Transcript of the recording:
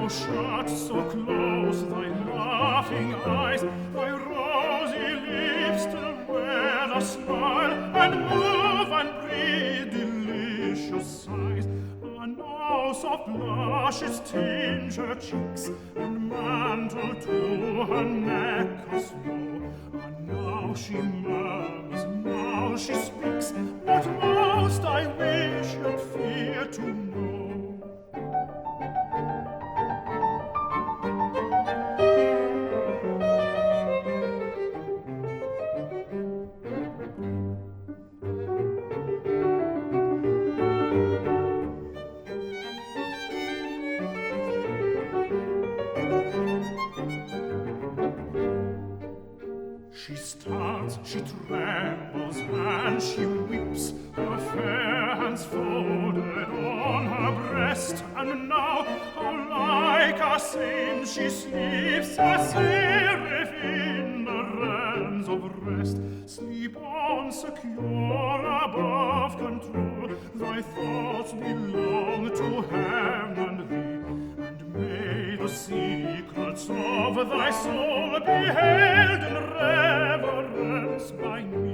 shut so close thy laughing eyes, thy rosy lips still wear a smile, and move and breathe delicious sighs. And now soft blushes tinge her cheeks, and mantle to her neck a snow. And now she murmurs, now she speaks, what most I wish and fear to know. She starts, she trembles, and she weeps, her fair hands folded on her breast. And now, how like a saint she sleeps, a seraph in the realms of rest. Sleep on, secure above control, thy thoughts belong to heaven and thee, and may the secrets of thy soul be held in reverence by me.